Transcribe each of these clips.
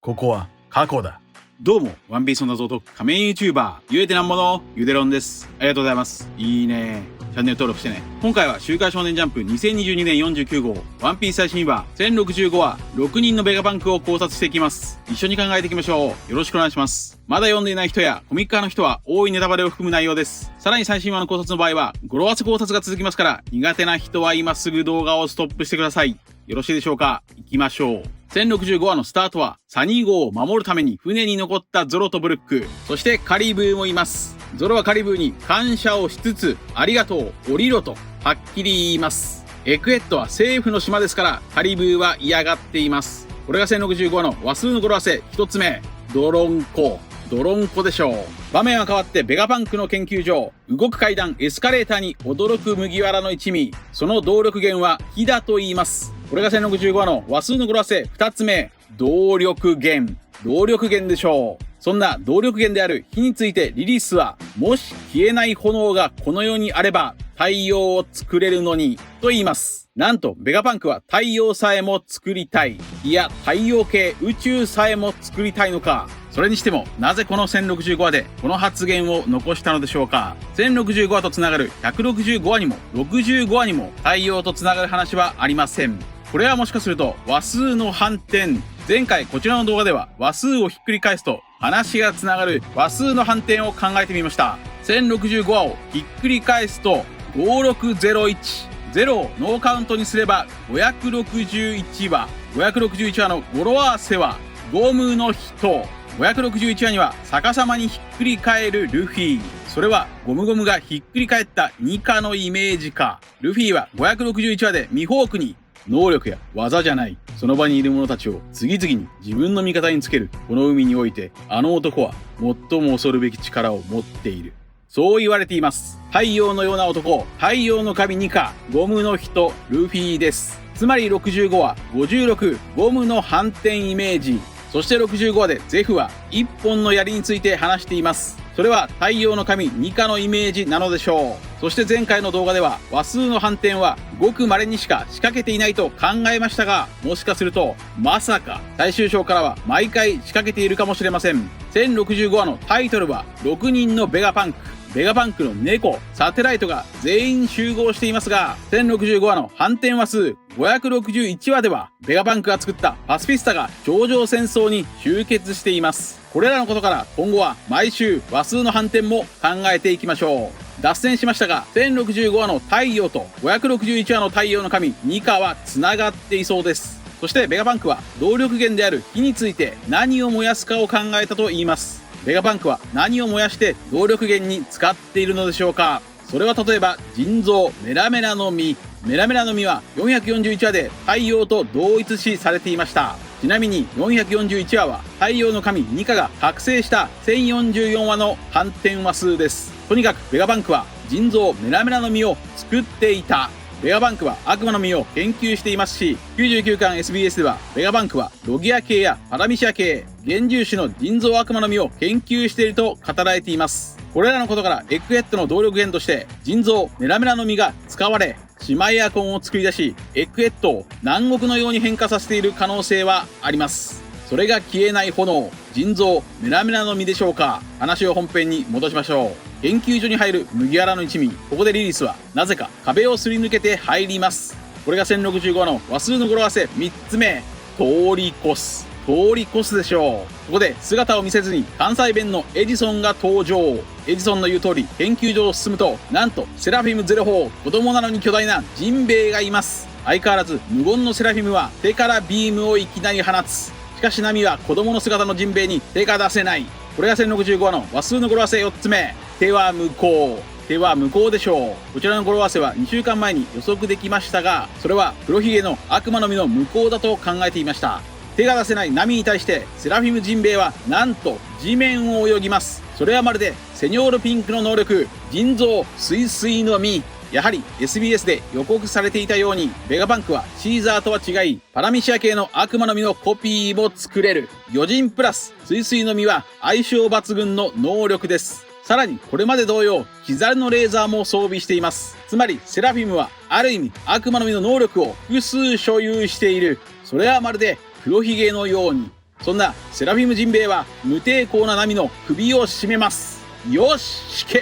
ここは過去だ。どうも、ワンピースの謎と仮面 YouTuber、ゆえてなんもの、ゆでろんです。ありがとうございます。いいね。チャンネル登録してね。今回は週刊少年ジャンプ2022年49号、ワンピース最新話1065話、6人のベガパンクを考察していきます。一緒に考えていきましょう。よろしくお願いします。まだ読んでいない人やコミック派の人は多いネタバレを含む内容です。さらに最新話の考察の場合は、語呂合わせ考察が続きますから、苦手な人は今すぐ動画をストップしてください。よろしいでしょうか？行きましょう。1065話のスタートは、サニー号を守るために船に残ったゾロとブルック、そしてカリブーもいます。ゾロはカリブーに感謝をしつつ、ありがとう、降りろと、はっきり言います。エクエットは政府の島ですから、カリブーは嫌がっています。これが1065話の話数の語呂合わせ、一つ目、ドロンコ。ドロンコでしょう。場面は変わってベガパンクの研究所。動く階段、エスカレーターに驚く麦わらの一味。その動力源は火だと言います。これが1065話の話数の語呂合わせ二つ目、動力源。動力源でしょう。そんな動力源である火についてリリースは、もし消えない炎がこの世にあれば太陽を作れるのにと言います。なんとベガパンクは太陽さえも作りたい。いや太陽系宇宙さえも作りたいのか。それにしてもなぜこの1065話でこの発言を残したのでしょうか。1065話とつながる165話にも65話にも太陽とつながる話はありません。これはもしかすると話数の反転。前回こちらの動画では話数をひっくり返すと話がつながる話数の反転を考えてみました。1065話をひっくり返すと5601。0をノーカウントにすれば561話。561話の語呂合わせはゴムの人。561話には逆さまにひっくり返るルフィ。それはゴムゴムがひっくり返ったニカのイメージか。ルフィは561話でミホークに能力や技じゃない、その場にいる者たちを次々に自分の味方につけるこの海において、あの男は最も恐るべき力を持っている。そう言われています。太陽のような男、太陽の神ニカ、ゴムの人、ルフィです。つまり65話、56、ゴムの反転イメージ。そして65話でゼフは一本の槍について話しています。それは太陽の神ニカのイメージなのでしょう。そして前回の動画では話数の反転はごく稀にしか仕掛けていないと考えましたが、もしかするとまさか最終章からは毎回仕掛けているかもしれません。1065話のタイトルは6人のベガパンク。ベガパンクの猫、サテライトが全員集合していますが、1065話の反転話数561話ではベガパンクが作ったパスフィスタが頂上戦争に集結しています。これらのことから今後は毎週話数の反転も考えていきましょう。脱線しましたが、1065話の太陽と561話の太陽の神ニカは繋がっていそうです。そしてベガパンクは動力源である火について何を燃やすかを考えたと言います。ベガパンクは何を燃やして動力源に使っているのでしょうか。それは例えば腎臓、メラメラの実。メラメラの実は441話で太陽と同一視されていました。ちなみに441話は太陽の神ニカが覚醒した1044話の反転話数です。とにかくベガパンクは腎臓、メラメラの実を作っていた。ベガパンクは悪魔の実を研究していますし、99巻 SBS ではベガパンクはロギア系やパラミシア系、幻獣種の腎臓悪魔の実を研究していると語られています。これらのことからエクエットの動力源として腎臓、メラメラの実が使われ、姉妹エアコンを作り出し、エクエットを南国のように変化させている可能性はあります。それが消えない炎、腎臓、メラメラの実でしょうか。話を本編に戻しましょう。研究所に入る麦わらの一味。ここでリリースはなぜか壁をすり抜けて入ります。これが1065話の話数の語呂合わせ3つ目、通り越す。通り越すでしょう。ここで姿を見せずに関西弁のエジソンが登場。エジソンの言う通り研究所を進むと、なんとセラフィム04、子供なのに巨大なジンベエがいます。相変わらず無言のセラフィムは手からビームをいきなり放つ。しかしナミは子供の姿のジンベエに手が出せない。これが1065話の話数の語呂合わせ4つ目、手は向こう。手は向こうでしょう。こちらの語呂合わせは2週間前に予測できましたが、それは黒ひげの悪魔の実の向こうだと考えていました。手が出せないナミに対してセラフィムジンベエはなんと地面を泳ぎます。それはまるでセニョールピンクの能力、腎臓スイスイの実。やはり SBS で予告されていたように、ベガパンクはシーザーとは違い、パラミシア系の悪魔の実のコピーも作れる。魚人プラススイスイの実は相性抜群の能力です。さらにこれまで同様、キザルのレーザーも装備しています。つまりセラフィムはある意味悪魔の実の能力を複数所有している。それはまるで黒ひげのように。そんなセラフィムジンベエは無抵抗なナミの首を絞めます。よし、死刑。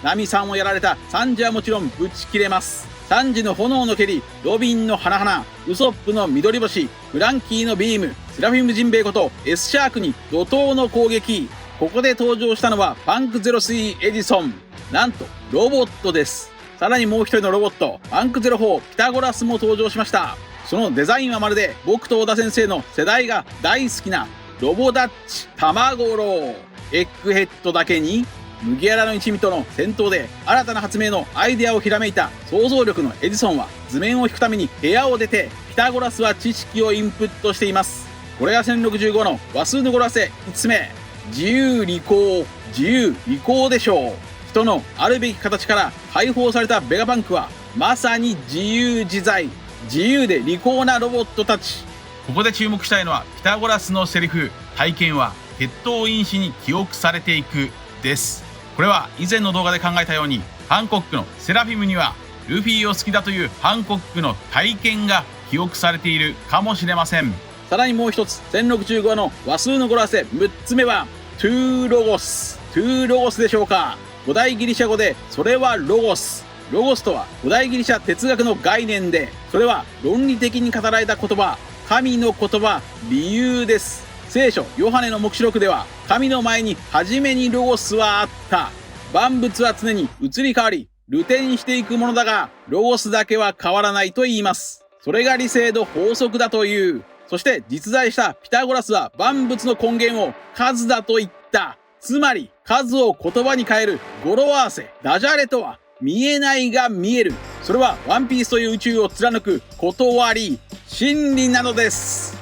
ナミさんをやられたサンジはもちろんぶち切れます。サンジの炎の蹴り、ロビンの花々、ウソップの緑星、フランキーのビーム、セラフィムジンベエこと S シャークに怒涛の攻撃。ここで登場したのはパンク03エジソン。なんとロボットです。さらにもう一人のロボット、パンク04ピタゴラスも登場しました。そのデザインはまるで僕と小田先生の世代が大好きなロボダッチ卵ロー。エッグヘッドだけに麦わらの一味との戦闘で新たな発明のアイデアをひらめいた想像力のエジソンは図面を引くために部屋を出て、ピタゴラスは知識をインプットしています。これが1065の和数の語呂合わせ5つ目。自由利口、自由利口でしょう。人のあるべき形から解放されたベガバンクはまさに自由自在、自由で利口なロボットたち。ここで注目したいのはピタゴラスのセリフ、体験は血統因子に記憶されていくです。これは以前の動画で考えたように、ハンコックのセラフィムにはルフィを好きだというハンコックの体験が記憶されているかもしれません。さらにもう一つ、1065の和数の語呂合わせ6つ目はトゥーロゴス。トゥーロゴスでしょうか。古代ギリシャ語でそれはロゴス。ロゴスとは古代ギリシャ哲学の概念で、それは論理的に語られた言葉、神の言葉、理由です。聖書ヨハネの黙示録では、神の前に初めにロゴスはあった。万物は常に移り変わり、流転していくものだが、ロゴスだけは変わらないと言います。それが理性の法則だという。そして実在したピタゴラスは万物の根源を数だと言った。つまり数を言葉に変える語呂合わせ、ダジャレとは見えないが見える。それはワンピースという宇宙を貫く断り、真理なのです。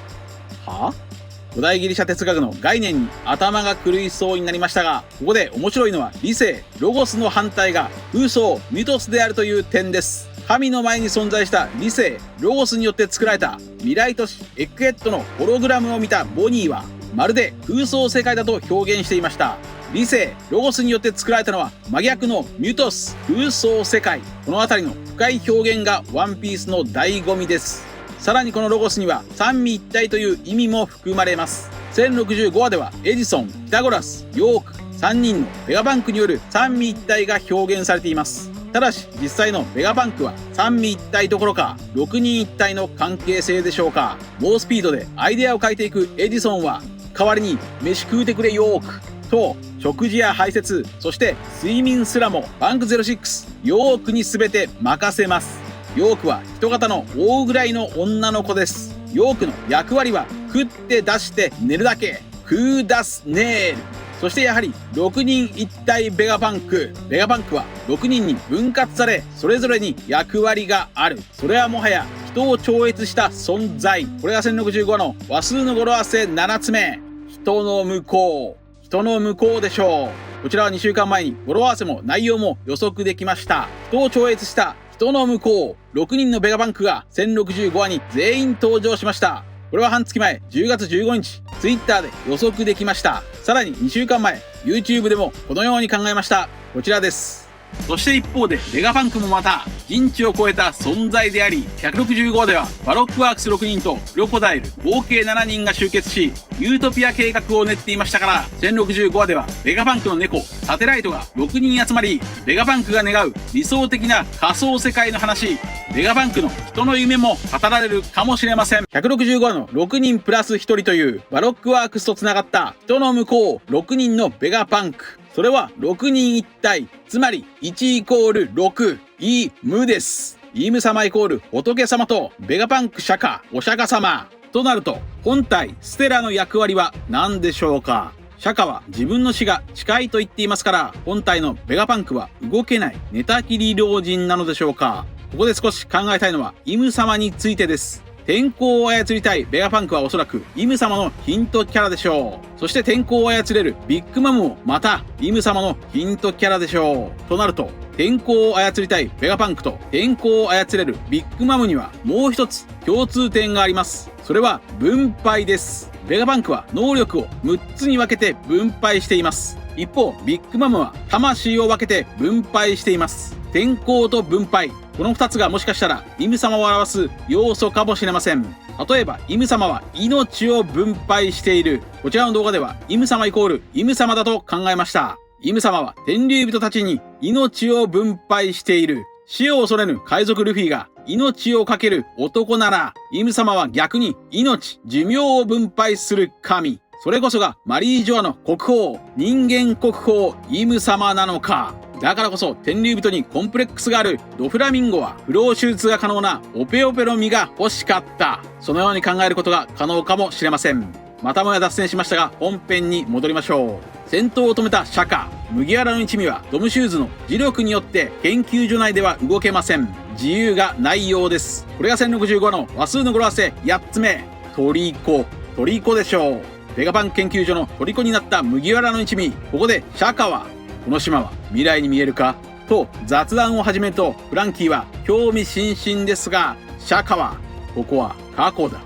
はぁ？古代ギリシャ哲学の概念に頭が狂いそうになりましたが、ここで面白いのは理性、ロゴスの反対が空想、ミトスであるという点です。神の前に存在した理性、ロゴスによって作られた未来都市エッグヘッドのホログラムを見たボニーは、まるで空想世界だと表現していました。理性、ロゴスによって作られたのは真逆のミュトス、空想世界。このあたりの深い表現がワンピースの醍醐味です。さらにこのロゴスには三位一体という意味も含まれます。1065話ではエジソン、ピタゴラス、ヨーク3人のベガバンクによる三位一体が表現されています。ただし実際のベガバンクは三位一体どころか6人一体の関係性でしょうか。猛スピードでアイデアを変えていくエジソンは、代わりに飯食うてくれヨークと食事や排泄、そして睡眠すらもバンク06ヨークに全て任せます。ヨークは人型の大ぐらいの女の子です。ヨークの役割は食って出して寝るだけ、食う出すねーる。そしてやはり6人一体ベガバンク。ベガバンクは6人に分割され、それぞれに役割がある。それはもはや人を超越した存在。これが1065の和数の語呂合わせ7つ目。人の向こう。人の向こうでしょう。こちらは2週間前に語呂合わせも内容も予測できました。人を超越した人の向こう。6人のベガバンクが1065話に全員登場しました。これは半月前10月15日 Twitter で予測できました。さらに2週間前 YouTube でもこのように考えました。こちらです。そして一方でベガバンクもまた人知を超えた存在であり、165話ではバロックワークス6人とクロコダイル合計7人が集結しユートピア計画を練っていましたから、1065話ではベガバンクの猫サテライトが6人集まり、ベガバンクが願う理想的な仮想世界の話、ベガバンクの人の夢も語られるかもしれません。165話の6人プラス1人というバロックワークスとつながった人の向こう6人のベガバンク、それは6人一体、つまり1イコール6、イムです。イム様イコール仏様とベガバンク釈迦、お釈迦様となると、本体ステラの役割は何でしょうか。釈迦は自分の死が近いと言っていますから、本体のベガバンクは動けない寝たきり老人なのでしょうか。ここで少し考えたいのはイム様についてです。天候を操りたいベガパンクはおそらくイム様のヒントキャラでしょう。そして天候を操れるビッグマムもまたイム様のヒントキャラでしょう。となると天候を操りたいベガパンクと天候を操れるビッグマムにはもう一つ共通点があります。それは分配です。ベガパンクは能力を6つに分けて分配しています。一方ビッグマムは魂を分けて分配しています。天候と分配、この2つがもしかしたらイム様を表す要素かもしれません。例えばイム様は命を分配している。こちらの動画ではイム様イコールイム様だと考えました。イム様は天竜人たちに命を分配している。死を恐れぬ海賊ルフィが命をかける男なら、イム様は逆に命、寿命を分配する神。それこそがマリージョアの国宝、人間国宝イム様なのか。だからこそ天竜人にコンプレックスがあるドフラミンゴは不老手術が可能なオペオペの実が欲しかった。そのように考えることが可能かもしれません。またもや脱線しましたが本編に戻りましょう。戦闘を止めた釈迦、麦わらの一味はドムシューズの磁力によって研究所内では動けません。自由がないようです。これが1065の話数の語呂合わせ8つ目。トリコでしょう。ベガパン研究所の虜になった麦わらの一味。ここで釈迦は、この島は未来に見えるかと雑談を始めると、フランキーは興味津々ですが、釈迦は、ここは過去だ。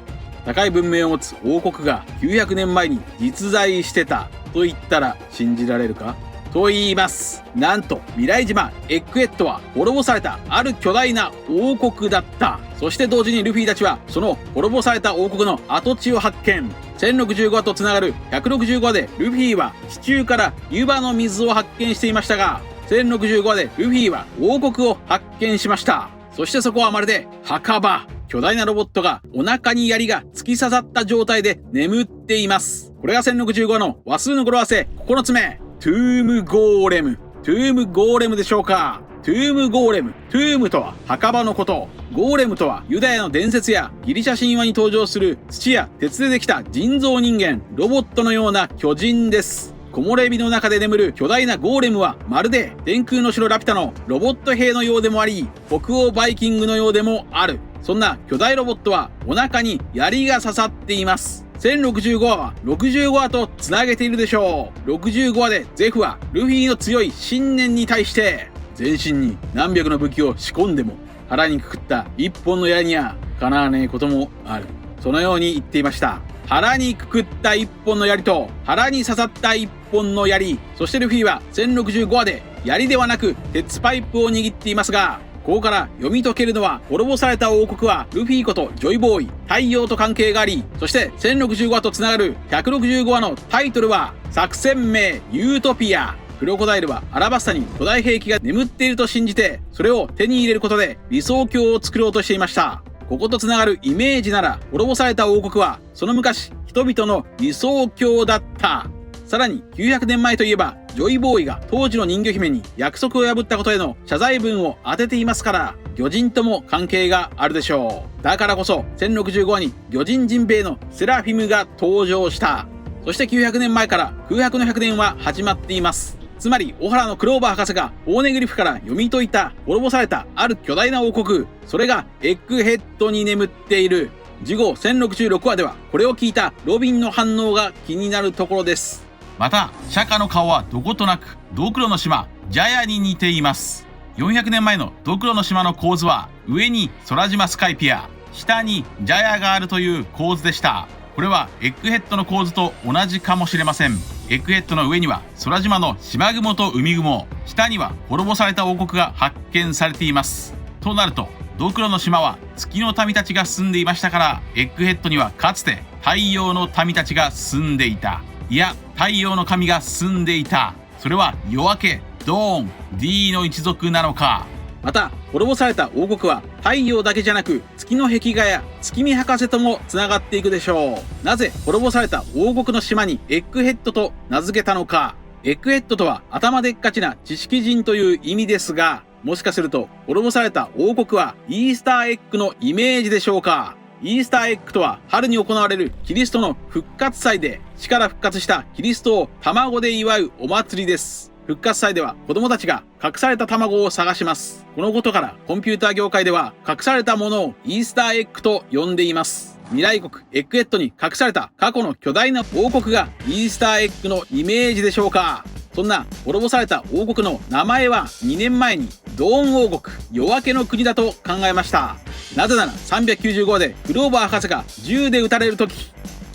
高い文明を持つ王国が900年前に実在してたと言ったら信じられるかと言います。なんと未来島エッグヘッドは滅ぼされたある巨大な王国だった。そして同時にルフィたちはその滅ぼされた王国の跡地を発見。1065話とつながる165話でルフィは地中から湯葉の水を発見していましたが、1065話でルフィは王国を発見しました。そしてそこはまるで墓場。巨大なロボットがお腹に槍が突き刺さった状態で眠っています。これが1065の話数の語呂合わせ9つ目。トゥームゴーレム。トゥームゴーレムでしょうか。トゥームゴーレム。トゥームとは墓場のこと。ゴーレムとはユダヤの伝説やギリシャ神話に登場する土や鉄でできた人造人間、ロボットのような巨人です。木漏れ日の中で眠る巨大なゴーレムはまるで天空の城ラピュタのロボット兵のようでもあり、北欧バイキングのようでもある。そんな巨大ロボットはお腹に槍が刺さっています。1065話は65話とつなげているでしょう。65話でゼフはルフィの強い信念に対して全身に何百の武器を仕込んでも腹にくくった一本の矢にはかなわねえこともある。そのように言っていました。腹にくくった一本の槍と腹に刺さった一本の槍。そしてルフィは1065話で槍ではなく鉄パイプを握っていますが、ここから読み解けるのは滅ぼされた王国はルフィことジョイボーイ、太陽と関係があり、そして1065話とつながる165話のタイトルは作戦名ユートピア。クロコダイルはアラバスタに巨大兵器が眠っていると信じて、それを手に入れることで理想郷を作ろうとしていました。こことつながるイメージなら、滅ぼされた王国はその昔人々の理想郷だった。さらに900年前といえばジョイボーイが当時の人魚姫に約束を破ったことへの謝罪文を当てていますから、魚人とも関係があるでしょう。だからこそ1065話に魚人ジンベエのセラフィムが登場した。そして900年前から空白の100年は始まっています。つまりオハラのクローバー博士がオーネグリフから読み解いた滅ぼされたある巨大な王国、それがエッグヘッドに眠っている。次号1066話ではこれを聞いたロビンの反応が気になるところです。また釈迦の顔はどことなくドクロの島ジャヤに似ています。400年前のドクロの島の構図は上に空島スカイピア、下にジャヤがあるという構図でした。これはエッグヘッドの構図と同じかもしれません。エッグヘッドの上には空島の島雲と海雲、下には滅ぼされた王国が発見されています。となるとドクロの島は月の民たちが住んでいましたから、エッグヘッドにはかつて太陽の民たちが住んでいた。いや、太陽の神が住んでいた。それは夜明け、ドーン、D の一族なのか。また滅ぼされた王国は太陽だけじゃなく月の壁画や月見博士ともつながっていくでしょう。なぜ滅ぼされた王国の島にエッグヘッドと名付けたのか。エッグヘッドとは頭でっかちな知識人という意味ですが、もしかすると滅ぼされた王国はイースターエッグのイメージでしょうか。イースターエッグとは春に行われるキリストの復活祭で、死から復活したキリストを卵で祝うお祭りです。復活祭では子供たちが隠された卵を探します。このことからコンピューター業界では隠されたものをイースターエッグと呼んでいます。未来国エッグヘッドに隠された過去の巨大な王国がイースターエッグのイメージでしょうか。そんな滅ぼされた王国の名前は2年前にドーン王国、夜明けの国だと考えました。なぜなら395話でクローバー博士が銃で撃たれる時、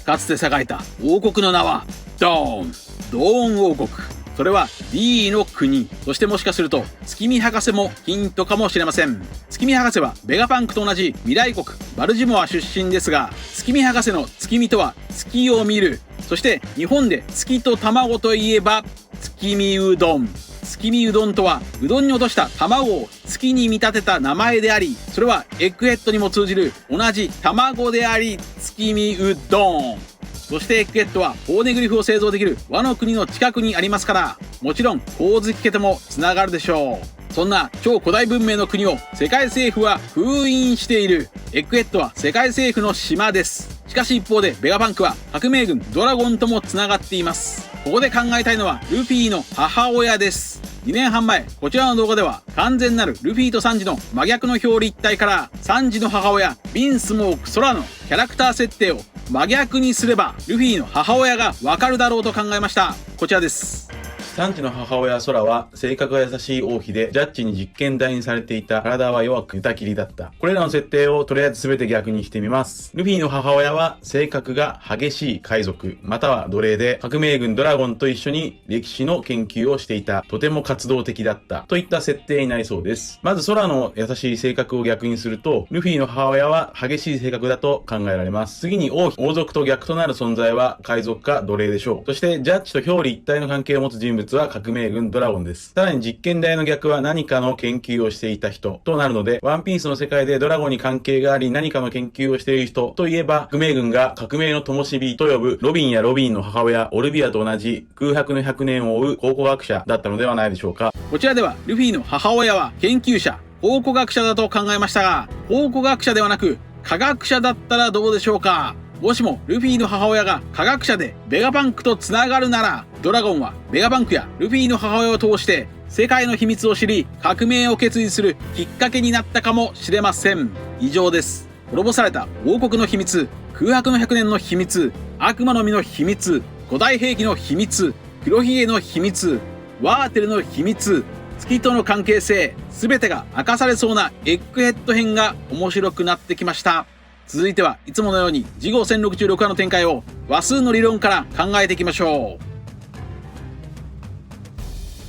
かつて栄えた王国の名はドーン王国。それは D の国。そしてもしかすると月見博士もヒントかもしれません。月見博士はベガパンクと同じ未来国バルジモア出身ですが、月見博士の月見とは月を見る。そして日本で月と卵といえば月見うどん。月見うどんとはうどんに落とした卵を月に見立てた名前であり、それはエッグヘッドにも通じる同じ卵であり月見うどん。そしてエッグヘッドはポーネグリフを製造できるワノ国の近くにありますから、もちろん光月家ともつながるでしょう。そんな超古代文明の国を世界政府は封印している。エッグヘッドは世界政府の島です。しかし一方でベガパンクは革命軍ドラゴンともつながっています。ここで考えたいのはルフィの母親です。2年半前、こちらの動画では完全なるルフィとサンジの真逆の表裏一体からサンジの母親ビンスモークソラのキャラクター設定を真逆にすればルフィの母親がわかるだろうと考えました。こちらです。サンジの母親ソラは性格が優しい王妃でジャッジに実験台にされていた。体は弱く寝たきりだった。これらの設定をとりあえず全て逆にしてみます。ルフィの母親は性格が激しい海賊または奴隷で、革命軍ドラゴンと一緒に歴史の研究をしていた。とても活動的だったといった設定になりそうです。まずソラの優しい性格を逆にすると、ルフィの母親は激しい性格だと考えられます。次に王族と逆となる存在は海賊か奴隷でしょう。そしてジャッジと表裏一体の関係を持つ人物は革命軍ドラゴンです。さらに実験台の逆は何かの研究をしていた人となるので、ワンピースの世界でドラゴンに関係があり何かの研究をしている人といえば、革命軍が革命の灯火と呼ぶロビンやロビンの母親オルビアと同じ空白の100年を追う考古学者だったのではないでしょうか。こちらではルフィの母親は研究者、考古学者だと考えましたが、考古学者ではなく科学者だったらどうでしょうか。もしもルフィの母親が科学者でベガパンクとつながるなら、ドラゴンはベガパンクやルフィの母親を通して世界の秘密を知り革命を決意するきっかけになったかもしれません。以上です。滅ぼされた王国の秘密、空白の100年の秘密、悪魔の実の秘密、古代兵器の秘密、黒ひげの秘密、ワーテルの秘密、月との関係性、全てが明かされそうなエッグヘッド編が面白くなってきました。続いてはいつものように次号1066話の展開を話数の理論から考えていきましょう。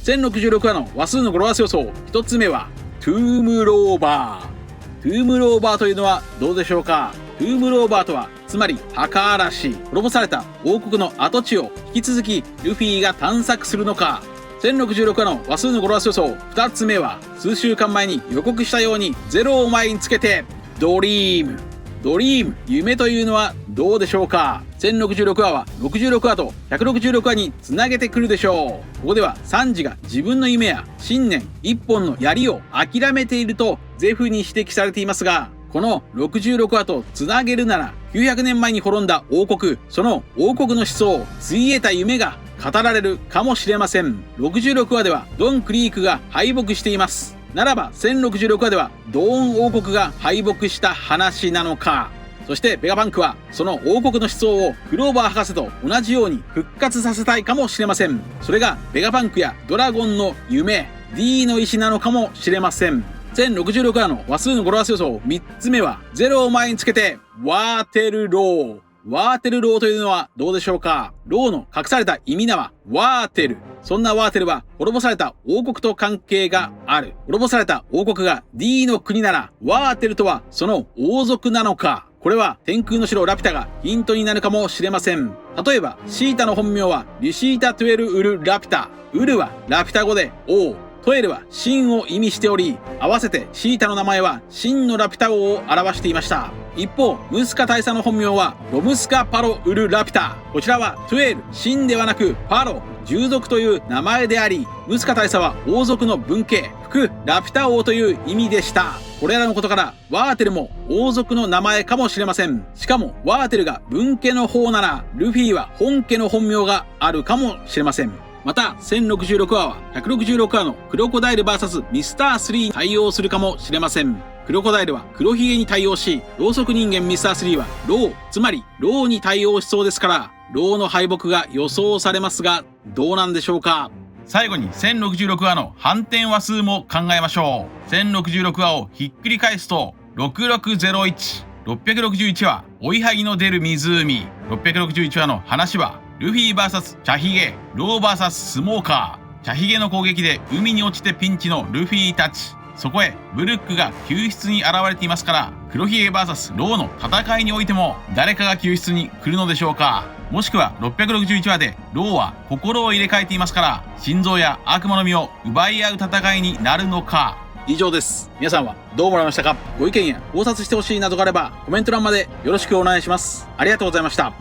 1066話の話数の語呂合わせ予想、一つ目はトゥームローバー。トゥームローバーというのはどうでしょうか。トゥームローバーとはつまり墓嵐、滅ぼされた王国の跡地を引き続きルフィが探索するのか。1066話の話数の語呂合わせ予想、二つ目は数週間前に予告したように0を前につけてドリーム。ドリーム、夢というのはどうでしょうか。1066話は66話と166話につなげてくるでしょう。ここではサンジが自分の夢や信念一本の槍を諦めているとゼフに指摘されていますが、この66話とつなげるなら900年前に滅んだ王国、その王国の思想、ついえた夢が語られるかもしれません。66話ではドン・クリークが敗北しています。ならば1066話ではドーン王国が敗北した話なのか。そしてベガパンクはその王国の思想をクローバー博士と同じように復活させたいかもしれません。それがベガパンクやドラゴンの夢 D の意志なのかもしれません。1066話の話数の語呂合わせ予想、3つ目は0を前につけてワーテルロー。ワーテルローというのはどうでしょうか。ローの隠された意味名はワーテル。そんなワーテルは滅ぼされた王国と関係がある。滅ぼされた王国が D の国なら、ワーテルとはその王族なのか。これは天空の城ラピュタがヒントになるかもしれません。例えばシータの本名はリシータ・トゥエル・ウル・ラピュタ。ウルはラピュタ語で王、トエルは真を意味しており、合わせてシータの名前は真のラピュタ王を表していました。一方、ムスカ大佐の本名はロムスカ・パロ・ウル・ラピュタ。こちらはトゥエル、真ではなくパロ、従属という名前であり、ムスカ大佐は王族の分家、副ラピュタ王という意味でした。これらのことからワーテルも王族の名前かもしれません。しかもワーテルが分家の方なら、ルフィは本家の本名があるかもしれません。また1066話は166話のクロコダイル VS ミスター3に対応するかもしれません。クロコダイルは黒ひげに対応し、ろうそく人間ミスター3はロー、つまりローに対応しそうですから、ローの敗北が予想されますが、どうなんでしょうか。最後に1066話の反転話数も考えましょう。1066話をひっくり返すと6601、661話追いはぎの出る湖、661話の話はルフィ VS チャヒゲ、ロー VS スモーカー。チャヒゲの攻撃で海に落ちてピンチのルフィたち。そこへブルックが救出に現れていますから、黒ひげ VS ローの戦いにおいても誰かが救出に来るのでしょうか。もしくは661話でローは心を入れ替えていますから、心臓や悪魔の実を奪い合う戦いになるのか。以上です。皆さんはどう思われましたか？ご意見や考察してほしいなどがあればコメント欄までよろしくお願いします。ありがとうございました。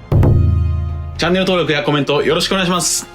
チャンネル登録やコメントよろしくお願いします。